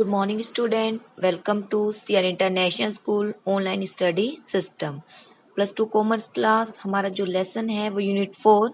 Good morning, student. Welcome to CR International School online study system +2 commerce class. हमारा जो lesson है वो unit 4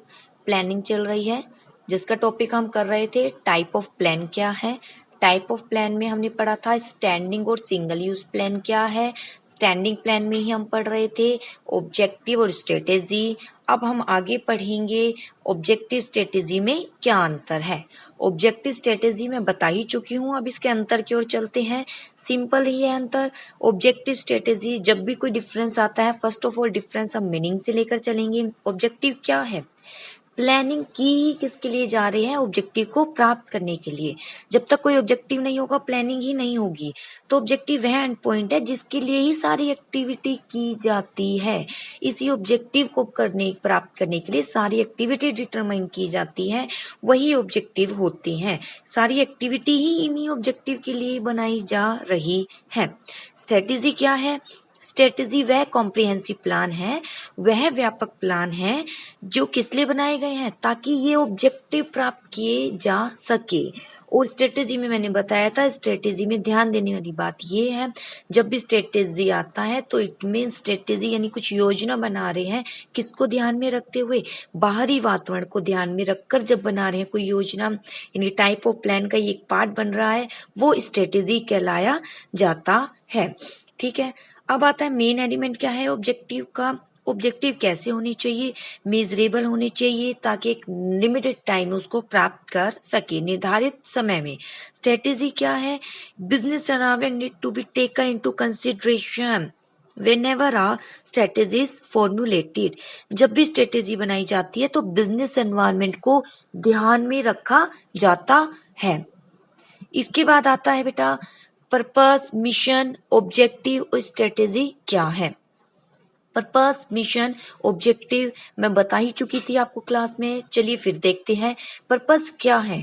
planning चल रही है, जिसका टॉपिक हम कर रहे थे टाइप ऑफ प्लान क्या है। टाइप ऑफ प्लान में हमने पढ़ा था स्टैंडिंग और सिंगल यूज प्लान क्या है। स्टैंडिंग प्लान में ही हम पढ़ रहे थे ऑब्जेक्टिव और स्ट्रेटेजी। अब हम आगे पढ़ेंगे ऑब्जेक्टिव स्ट्रेटेजी में क्या अंतर है। ऑब्जेक्टिव स्ट्रेटेजी में बता ही चुकी हूँ, अब इसके अंतर की ओर चलते हैं। सिंपल ही है अंतर। ऑब्जेक्टिव स्ट्रेटेजी जब भी कोई डिफरेंस आता है, फर्स्ट ऑफ ऑल डिफरेंस हम मीनिंग से लेकर चलेंगे। ऑब्जेक्टिव क्या है? प्लानिंग की ही किसके लिए जा रहे हैं? ऑब्जेक्टिव को प्राप्त करने के लिए। जब तक कोई ऑब्जेक्टिव नहीं होगा, प्लानिंग ही नहीं होगी। तो ऑब्जेक्टिव वह एंड पॉइंट है जिसके लिए ही सारी एक्टिविटी की जाती है। इसी ऑब्जेक्टिव को प्राप्त करने के लिए सारी एक्टिविटी डिटरमाइन की जाती है, वही ऑब्जेक्टिव होते हैं। सारी एक्टिविटी ही इन्हीं ऑब्जेक्टिव के लिए बनाई जा रही है। स्ट्रेटेजी क्या है? स्ट्रेटेजी वह कॉम्प्रिहेंसिव प्लान है, वह व्यापक प्लान है जो किस लिए बनाए गए हैं, ताकि ये ऑब्जेक्टिव प्राप्त किए जा सके। और स्ट्रेटेजी में मैंने बताया था, स्ट्रेटेजी में ध्यान देने वाली बात ये है, जब भी स्ट्रेटेजी आता है तो इट मीन स्ट्रेटेजी यानी कुछ योजना बना रहे हैं, किसको ध्यान में रखते हुए? बाहरी वातावरण को ध्यान में रखकर जब बना रहे हैं कोई योजना, यानी टाइप ऑफ प्लान का एक पार्ट बन रहा है, वो स्ट्रेटेजी कहलाया जाता है। ठीक है, अब आता है मेन एलिमेंट क्या है ऑब्जेक्टिव का। ऑब्जेक्टिव कैसे होनी चाहिए? मेजरेबल होनी चाहिए, ताकि एक लिमिटेड टाइम में उसको प्राप्त कर सके, निर्धारित समय में। स्ट्रेटेजी क्या है? Business environment need to be taken into consideration whenever a strategy is formulated। जब भी स्ट्रेटेजी बनाई जाती है तो बिजनेस एनवायरनमेंट को ध्यान में रखा जाता है। इसके बाद आता है बेटा पर्पस, मिशन, ऑब्जेक्टिव और स्ट्रेटेजी क्या है। पर्पस, मिशन, ऑब्जेक्टिव मैं बता ही चुकी थी आपको क्लास में। चलिए फिर देखते हैं पर्पस क्या है।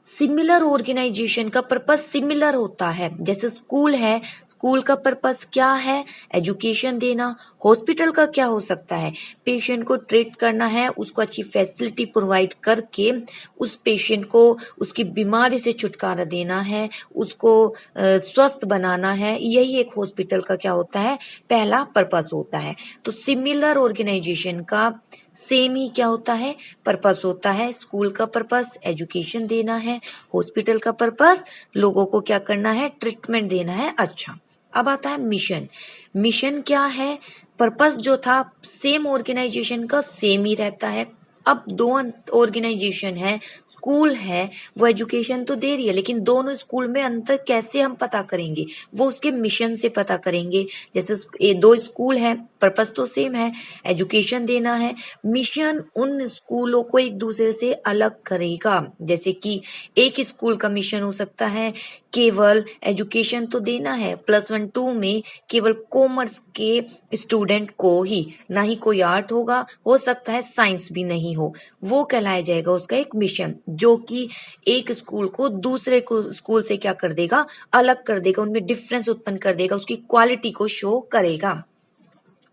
सिमिलर ऑर्गेनाइजेशन का पर्पस सिमिलर होता है। जैसे स्कूल है, स्कूल का पर्पस क्या है? एजुकेशन देना। हॉस्पिटल का क्या हो सकता है? पेशेंट को ट्रीट करना है, उसको अच्छी फैसिलिटी प्रोवाइड करके उस पेशेंट को उसकी बीमारी से छुटकारा देना है, उसको स्वस्थ बनाना है। यही एक हॉस्पिटल का क्या होता है? पहला पर्पस होता है। तो सिमिलर ऑर्गेनाइजेशन का सेम ही क्या होता है? पर्पस होता है। स्कूल का पर्पस एजुकेशन देना है, हॉस्पिटल का पर्पस लोगों को क्या करना है? ट्रीटमेंट देना है। अच्छा, अब आता है मिशन। मिशन क्या है? पर्पस जो था सेम ऑर्गेनाइजेशन का सेम ही रहता है। अब दो ऑर्गेनाइजेशन है, स्कूल है, वो एजुकेशन तो दे रही है, लेकिन दोनों स्कूल में अंतर कैसे हम पता करेंगे? वो उसके मिशन से पता करेंगे। जैसे ये दो स्कूल है, पर्पस तो सेम है, एजुकेशन देना है। मिशन उन स्कूलों को एक दूसरे से अलग करेगा। जैसे कि एक स्कूल का मिशन हो सकता है केवल एजुकेशन तो देना है, +1 2 में केवल कॉमर्स के स्टूडेंट को ही, ना ही कोई आर्ट होगा, हो सकता है साइंस भी नहीं हो, वो कहलाया जाएगा उसका एक मिशन, जो कि एक स्कूल को दूसरे को स्कूल से क्या कर देगा? अलग कर देगा, उनमें डिफरेंस उत्पन्न कर देगा, उसकी क्वालिटी को शो करेगा।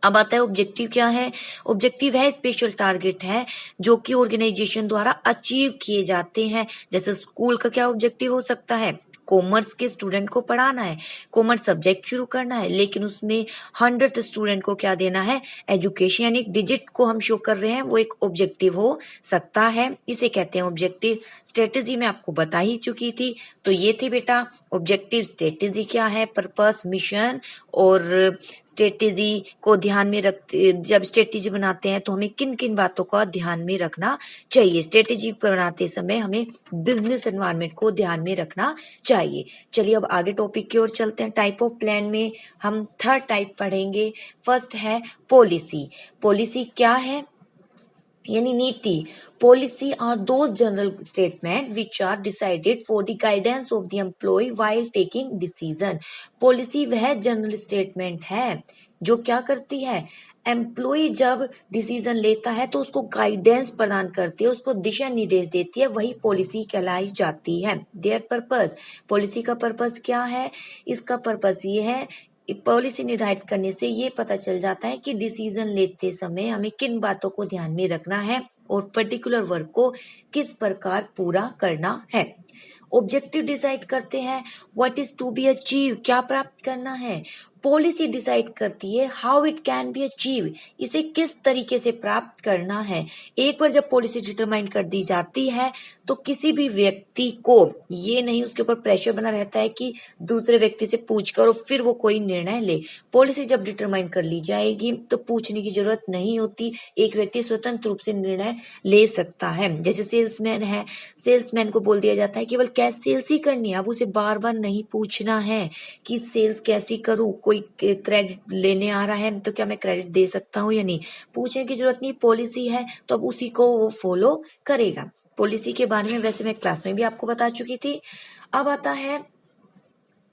अब आता है ऑब्जेक्टिव क्या है? ऑब्जेक्टिव है स्पेशल टारगेट है जो कि ऑर्गेनाइजेशन द्वारा अचीव किए जाते हैं। जैसे स्कूल का क्या ऑब्जेक्टिव हो सकता है? कॉमर्स के स्टूडेंट को पढ़ाना है, कॉमर्स सब्जेक्ट शुरू करना है, लेकिन उसमें 100 स्टूडेंट को क्या देना है? एजुकेशन, यानी डिजिट को हम शो कर रहे हैं, वो एक ऑब्जेक्टिव हो सकता है, इसे कहते हैं ऑब्जेक्टिव। स्ट्रेटेजी में आपको बता ही चुकी थी। तो ये थे बेटा ऑब्जेक्टिव। स्ट्रेटेजी क्या है? पर्पस, मिशन और स्ट्रेटेजी को ध्यान में रखते, जब स्ट्रेटेजी बनाते हैं तो हमें किन किन बातों का ध्यान में रखना चाहिए? स्ट्रेटेजी बनाते समय हमें बिजनेस एनवायरनमेंट को ध्यान में रखना चाहिए। चलिए अब आगे टॉपिक की ओर चलते हैं। टाइप ऑफ प्लान में हम थर्ड टाइप पढ़ेंगे। फर्स्ट है पॉलिसी। पॉलिसी क्या है? यानी नीति। Policy are those general statement which are decided for the guidance of the employ while taking decision. Policy वह जनरल स्टेटमेंट है जो क्या करती है? एम्प्लॉय जब डिसीजन लेता है तो उसको गाइडेंस प्रदान करती है, उसको दिशा निर्देश देती है, वही पॉलिसी कहलाई जाती है। देयर पर्पस, पॉलिसी का पर्पस क्या है? इसका पर्पस ये है, पॉलिसी निर्धारित करने से ये पता चल जाता है कि डिसीजन लेते समय हमें किन बातों को ध्यान में रखना है और पर्टिकुलर वर्क को किस प्रकार पूरा करना है। ऑब्जेक्टिव डिसाइड करते हैं, what is to be achieve, क्या प्राप्त करना है। पॉलिसी डिसाइड करती है how it can be achieve, इसे किस तरीके से प्राप्त करना है। एक बार जब पॉलिसी डिटरमाइन कर दी जाती है तो किसी भी व्यक्ति को ये नहीं उसके ऊपर प्रेशर बना रहता है कि दूसरे व्यक्ति से पूछ कर और फिर वो कोई निर्णय ले। पॉलिसी जब डिटरमाइन कर ली जाएगी तो पूछने की जरूरत नहीं होती, एक व्यक्ति स्वतंत्र रूप से निर्णय ले सकता है। जैसे सेल्समैन है, सेल्समैन को बोल दिया जाता है केवल कैश सेल्स ही करनी है, अब उसे बार बार नहीं पूछना है कि सेल्स कैसी करूं, कोई क्रेडिट लेने आ रहा है तो क्या मैं क्रेडिट दे सकता हूं या नहीं, पूछने की जरूरत नहीं, पॉलिसी है तो अब उसी को वो फॉलो करेगा। पॉलिसी के बारे में वैसे मैं क्लास में भी आपको बता चुकी थी। अब आता है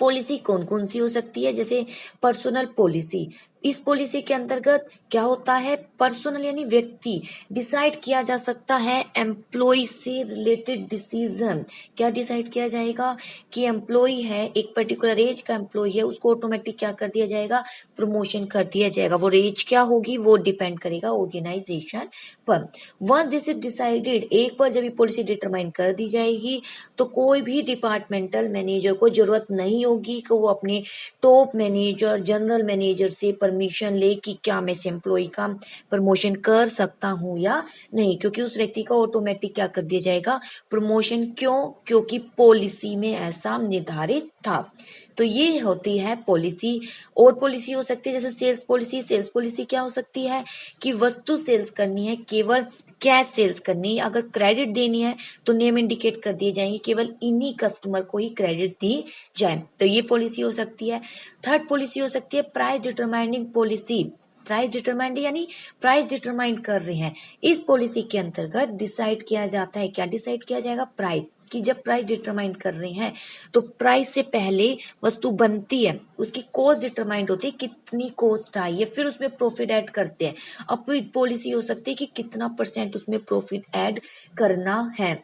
पॉलिसी कौन कौन सी हो सकती है, जैसे पर्सनल पॉलिसी। इस पॉलिसी के अंतर्गत क्या होता है, पर्सनल यानी व्यक्ति, डिसाइड किया जा सकता है एम्प्लॉय से रिलेटेड डिसीजन। क्या डिसाइड किया जाएगा कि एम्प्लॉय है, एक पर्टिकुलर एज का एम्प्लॉय है, उसको ऑटोमेटिक क्या कर दिया जाएगा, प्रमोशन कर दिया जाएगा। वो एज क्या होगी वो डिपेंड करेगा ऑर्गेनाइजेशन पर। वंस दिस इज डिसाइडेड, एक बार जब ये पॉलिसी डिटरमाइन कर दी जाएगी तो कोई भी डिपार्टमेंटल मैनेजर को जरूरत नहीं होगी कि वो अपने टॉप मैनेजर, जनरल मैनेजर से परमिशन ले कि क्या मैं इस एम्प्लॉय का प्रमोशन कर सकता हूं या नहीं, क्योंकि उस व्यक्ति का ऑटोमेटिक क्या कर दिया जाएगा, प्रमोशन। क्यों? क्योंकि पॉलिसी में ऐसा निर्धारित था। तो ये होती है पॉलिसी। और पॉलिसी हो सकती है जैसे सेल्स पॉलिसी। सेल्स पॉलिसी क्या हो सकती है कि वस्तु सेल्स करनी है, केवल कैश सेल्स करनी है। अगर क्रेडिट देनी है तो नेम इंडिकेट कर दिए जाएंगे, केवल इन्हीं कस्टमर को ही क्रेडिट दी जाए, तो ये पॉलिसी हो सकती है। थर्ड पॉलिसी हो सकती है price determining policy. Price determined यानी प्राइस डिटरमाइन कर रहे हैं। इस पॉलिसी के अंतर्गत डिसाइड किया जाता है, क्या डिसाइड किया जाएगा, प्राइस, कि जब प्राइस डिटरमाइन कर रहे हैं तो प्राइस से पहले वस्तु बनती है, उसकी कॉस्ट डिटरमाइंड होती है, कितनी कॉस्ट आई है, फिर उसमें प्रॉफिट ऐड करते हैं। अब पॉलिसी हो सकती है कि कितना % उसमें प्रॉफिट ऐड करना है।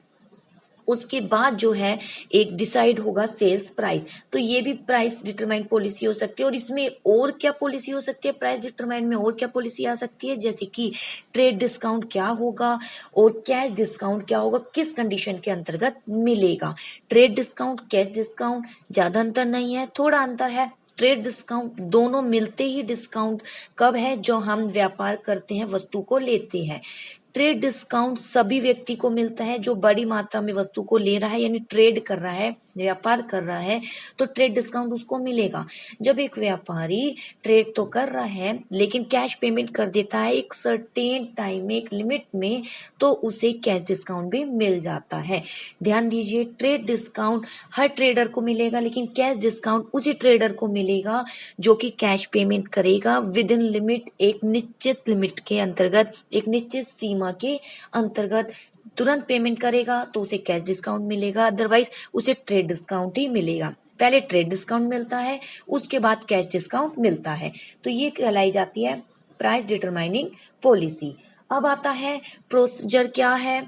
उसके बाद जो है एक डिसाइड होगा सेल्स प्राइस, तो ये भी प्राइस डिटरमाइंड पॉलिसी हो सकती है। और इसमें और क्या पॉलिसी हो सकती है, प्राइस डिटरमाइंड में और क्या पॉलिसी आ सकती है, जैसे कि ट्रेड डिस्काउंट क्या होगा और कैश डिस्काउंट क्या होगा, किस कंडीशन के अंतर्गत मिलेगा। ट्रेड डिस्काउंट, कैश डिस्काउंट ज्यादा अंतर नहीं है, थोड़ा अंतर है। ट्रेड डिस्काउंट दोनों मिलते ही डिस्काउंट कब है, जो हम व्यापार करते हैं, वस्तु को लेते हैं। ट्रेड डिस्काउंट सभी व्यक्ति को मिलता है जो बड़ी मात्रा में वस्तु को ले रहा है, यानी ट्रेड कर रहा है, व्यापार कर रहा है, तो ट्रेड डिस्काउंट उसको मिलेगा। जब एक व्यापारी ट्रेड तो कर रहा है लेकिन कैश पेमेंट कर देता है एक सर्टेन टाइम में, एक लिमिट में, तो उसे कैश डिस्काउंट भी मिल जाता है। ध्यान दीजिए, ट्रेड डिस्काउंट हर ट्रेडर को मिलेगा, लेकिन कैश डिस्काउंट उसी ट्रेडर को मिलेगा जो कि कैश पेमेंट करेगा विद इन लिमिट, एक निश्चित लिमिट के अंतर्गत, एक निश्चित सीमा के अंतर्गत तुरंत पेमेंट करेगा तो उसे कैश डिस्काउंट मिलेगा, अदरवाइज उसे ट्रेड डिस्काउंट ही मिलेगा। पहले ट्रेड डिस्काउंट मिलता है, उसके बाद कैश डिस्काउंट मिलता है, तो ये कहलाई जाती है प्राइस डिटरमाइनिंग पॉलिसी। अब आता है प्रोसीजर क्या है,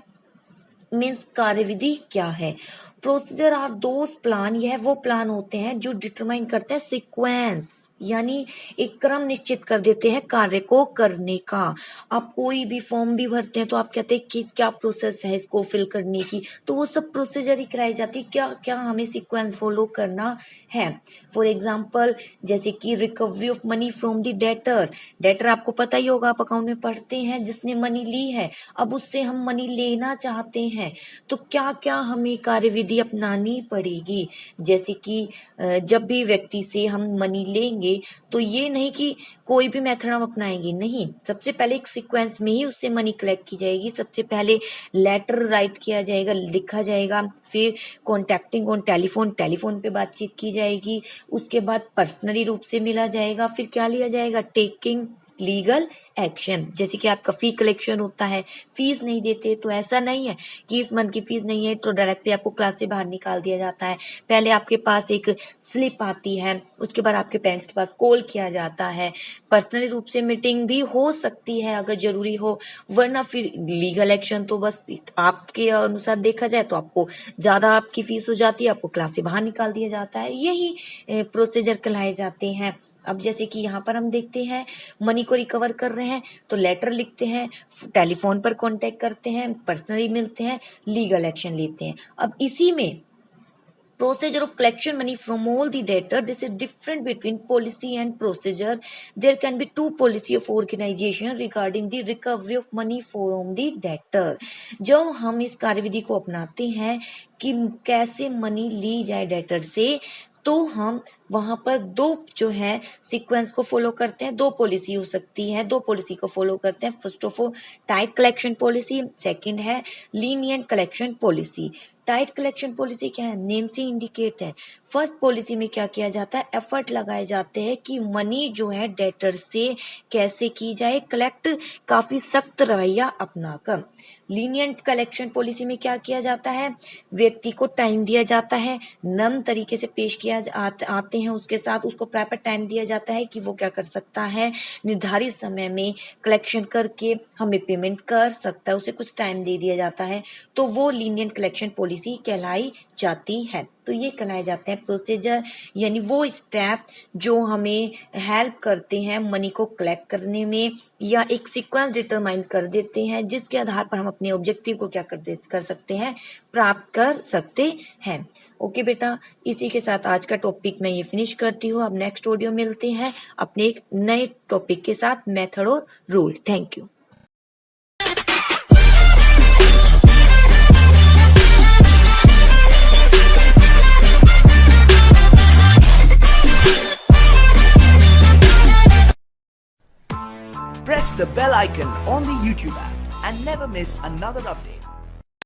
मीन्स कार्यविधि क्या है। प्रोसीजर आर दोस प्लान, यह वो प्लान होते हैं जो डिटरमाइन करते हैं सीक्वेंस, यानी एक क्रम निश्चित कर देते हैं कार्य को करने का। आप कोई भी फॉर्म भी भरते हैं तो आप कहते हैं कि क्या प्रोसेस है इसको फिल करने की, तो वो सब प्रोसीजर ही कराई जाती है, क्या क्या हमें सीक्वेंस फॉलो करना है। फॉर एग्जाम्पल जैसे कि recovery of money from the debtor. Debtor आपको पता ही होगा, आप अकाउंट में पढ़ते हैं, जिसने मनी ली है, अब उससे हम मनी लेना चाहते हैं तो क्या क्या हमें कार्यविधि अपनानी पड़ेगी। जैसे कि जब भी व्यक्ति से हम मनी लेंगे तो ये नहीं कि कोई भी मेथड हम अपनाएंगे, नहीं, सबसे पहले एक सीक्वेंस में ही उससे मनी कलेक्ट की जाएगी। सबसे पहले लेटर राइट किया जाएगा, लिखा जाएगा, फिर कॉन्टैक्टिंग ऑन टेलीफोन, टेलीफोन पे बातचीत की जाएगी, उसके बाद पर्सनली रूप से मिला जाएगा, फिर क्या लिया जाएगा, टेकिंग लीगल एक्शन। जैसे कि आपका फी कलेक्शन होता है, फीस नहीं देते तो ऐसा नहीं है कि इस मंथ की फीस नहीं है तो डायरेक्टली आपको क्लास से बाहर निकाल दिया जाता है। पहले आपके पास एक स्लिप आती है, उसके बाद आपके पेरेंट्स के पास कॉल किया जाता है, पर्सनली रूप से मीटिंग भी हो सकती है अगर जरूरी हो, वरना फिर लीगल एक्शन तो बस आपके अनुसार देखा जाए तो आपको ज्यादा आपकी फीस हो जाती है, आपको क्लास से बाहर निकाल दिया जाता है। यही प्रोसीजर कहलाए जाते हैं। अब जैसे कि यहाँ पर हम देखते हैं मनी को रिकवर कर रहे हैं तो लेटर लिखते हैं, टेलीफोन पर कांटेक्ट करते हैं, पर्सनली मिलते हैं, लीगल एक्शन लेते हैं। अब इसी में procedure of collection money from all the debtor. This is different between policy and procedure. There can be two policy of organization regarding the recovery of money from the debtor. जब हम इस कार्यविधि को अपनाते हैं कि कैसे मनी ली जाए डेटर से, तो हम वहां पर दो जो है सीक्वेंस को फॉलो करते हैं. दो पॉलिसी हो सकती है, दो पॉलिसी को फॉलो करते हैं. First of all tight collection policy, second है lenient collection policy. Tight collection policy क्या है, नेम से इंडिकेट है. फर्स्ट पॉलिसी में क्या किया जाता है, एफर्ट लगाए जाते हैं कि मनी जो है डेटर से कैसे की जाए कलेक्ट, काफी सख्त रवैया अपनाकर. लीनियंट कलेक्शन पॉलिसी में क्या किया जाता है, व्यक्ति को टाइम दिया जाता है, नम तरीके से पेश किया आते हैं उसके साथ, उसको प्रॉपर टाइम दिया जाता है कि वो क्या कर सकता है, निर्धारित समय में कलेक्शन करके हमें पेमेंट कर सकता है, उसे कुछ टाइम दे दिया जाता है, तो वो लीनियंट कलेक्शन पॉलिसी कहलाई जाती है. तो ये कहलाए जाते हैं प्रोसीजर, यानी वो स्टेप जो हमें हेल्प करते हैं मनी को कलेक्ट करने में, या एक सीक्वेंस डिटरमाइन कर देते हैं जिसके आधार पर हम अपने ऑब्जेक्टिव को क्या कर सकते हैं, प्राप्त कर सकते हैं. ओके बेटा, इसी के साथ आज का टॉपिक मैं ये फिनिश करती हूँ. अब नेक्स्ट ऑडियो मिलते हैं अपने एक नए टॉपिक के साथ, मेथड और rule. Thank you. Press the bell icon on the YouTube app and never miss another update.